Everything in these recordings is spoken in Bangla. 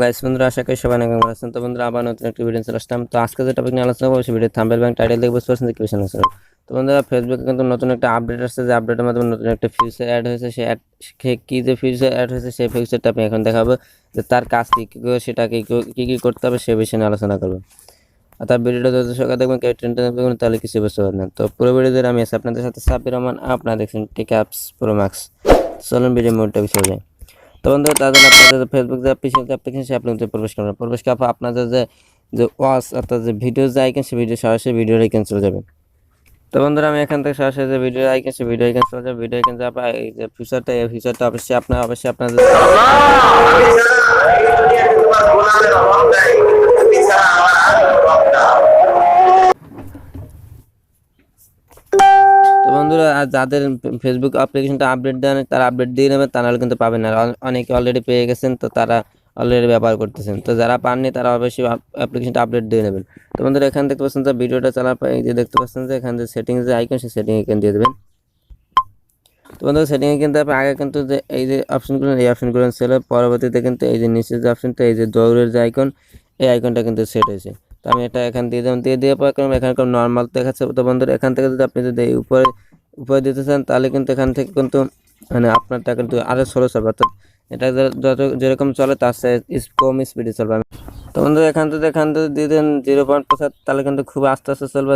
গাইস বন্ধুরা, আশা করি সবাই অনেক ভালো আছেন। তো বন্ধুরা, আবার নতুন একটা ভিডিও চলে আসলাম। তো আজকে যে টপিক নিয়ে আলোচনা করবো, সেই ভিডিও থাম্বনেল এবং টাইটেল দেখে বুঝতে পারছেন যে কি বিষয় আলোচনা করব। তো বন্ধুরা, ফেসবুকে কিন্তু নতুন একটা আপডেট আসছে, যে আপডেটের মাধ্যমে নতুন একটা ফিচার অ্যাড হয়েছে। সেই অ্যাড কি যে ফিচার অ্যাড হয়েছে, সেই ফিচারটা আমি এখন দেখাবো, যে তার কাজ কী কী করে, সেটা কী করতে হবে সে বিষয়ে নিয়ে আলোচনা করবো। আর তার ভিডিওটা যত সকাল দেখবেন, কেউ টেনটা দেখবেন, তাহলে কিছু বুঝতে পারবেন না। তো পুরো ভিডিও আমি আছি আপনাদের সাথে সাব্বির রহমান, আপনারা দেখছেন টেক অ্যাপস প্রো ম্যাক্স। চলুন ভিডিও মোডটা বিষয় যায়। তো বন্ধুরা, তাদের আপনাদের ফেসবুক যে অফিসিয়াল অ্যাপ্লিকেশন, সেই অ্যাপ্লিকেশনে প্রবেশ করবেন। প্রবেশ করার পর আপনাদের যে ওয়াচ অর্থাৎ যে ভিডিও যে আইকন, সেই ভিডিও সরাসরি ভিডিওর আইকন চলে যাবে। তো বন্ধুরা, আমি এখান থেকে সরাসরি যে ভিডিও আইকন, সেই ভিডিও আইকন চলে যাবে। ভিডিও আইকন যাওয়ার পর এই যে ফিচারটা, এই ফিচারটা অবশ্যই আপনাদের তো বন্ধুরা, আর যাদের ফেসবুক অ্যাপ্লিকেশনটা আপডেট দেন, তারা আপডেট দিয়ে নেবেন, তা নাহলে কিন্তু পাবেন না। অনেকে অলরেডি পেয়ে গেছেন, তো তারা অলরেডি ব্যবহার করতেছেন। তো যারা পাননি, তারা অবশ্যই অ্যাপ্লিকেশনটা আপডেট দিয়ে নেবেন। তো বন্ধুরা, এখান দেখতে পাচ্ছেন যে ভিডিওটা চালার পর এই যে দেখতে পাচ্ছেন যে এখানে যে সেটিংস যে আইকন, সেই সেটিং আইকন দিয়ে দেবেন। তো বন্ধুরা, সেটিংয়ে কিন্তু আপনি আগে কিন্তু যে এই যে অপশনগুলো, এই অপশনগুলো ছিল, পরবর্তীতে কিন্তু এই যে নিচের যে অপশনটা, এই যে দৌড়ের যে আইকন, এই আইকনটা কিন্তু সেট হয়েছে। তো আমি এটা এখান দিয়ে দিলাম, দিয়ে পর এখানে নর্মাল দেখাচ্ছে। তো বন্ধুরা, এখান থেকে যদি আপনি যদি উপরে দিতে চান, তাহলে কিন্তু এখান থেকে কিন্তু মানে আপনারটা কিন্তু আরও স্লো চলবে, অর্থাৎ এটা যত যেরকম চলে তার কম স্পিডে চলবে। তো বন্ধুরা, এখান থেকে দিয়ে দেন 0.75, তাহলে কিন্তু খুব আস্তে আস্তে চলবে।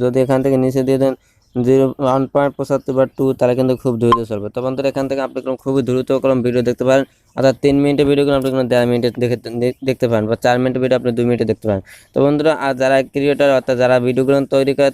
যদি এখান থেকে নিচে দিয়ে দেন 1.75 বা 2, তাহলে কিন্তু খুব দ্রুত চলবে। তো বন্ধুরা, এখান থেকে আপনি খুবই দ্রুত ভিডিও দেখতে পারেন। অর্থাৎ 3 মিনিটের ভিডিওগুলো আপনি 1.5 মিনিটে দেখতে পারেন, বা 4 মিনিটের ভিডিও আপনি 2 মিনিটে দেখতে পারেন। তো বন্ধুরা, আর যারা ক্রিয়েটর অর্থাৎ যারা ভিডিওগুলো তৈরি করে,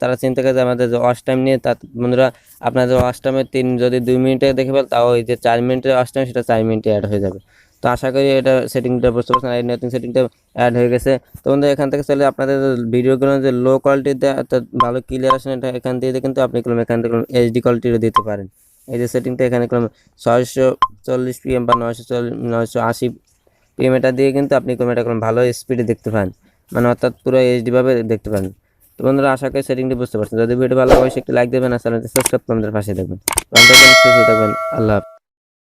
তারা চিন্তা করে যে আমাদের যে ওয়াচ টাইম নিয়ে, বন্ধুরা, আপনাদের ওয়াচ টাইমের যদি 2 মিনিটে দেখে ফেল, তাও ওই যে 4 মিনিটের ওয়াচ টাইম, সেটা 4 মিনিটে অ্যাড হয়ে যাবে। তো আশা করি এটা সেটিংটা বুঝতে পারছেন, এই নতুন সেটিংটা অ্যাড হয়ে গেছে। তো বন্ধুরা, এখান থেকে চলে আপনাদের ভিডিওগুলো যে লো কোয়ালিটির দেয়, অর্থাৎ ভালো ক্লিয়ার আসে না, এটা এখান দিয়ে কিন্তু আপনি এখান থেকে এইচডি কোয়ালিটিরও দিতে পারেন। এই যে সেটিংটা এখানে 640 পিএম বা 980 পিএম, এটা দিয়ে কিন্তু আপনি এটা ভালো স্পিডে দেখতে পান, মানে অর্থাৎ পুরো এইচডি ভাবে দেখতে পান। তো বন্ধুরা, আশা করি সেটিংটি বুঝতে পারছেন। যদি ভিডিও ভালো হয়, একটি লাইক দেবেন, আর চ্যানেলটি সাবস্ক্রাইব করে আমাদের পাশে দেখবেন। ভালো থাকবেন, সুস্থ থাকবেন। আল্লাহ হাফেজ।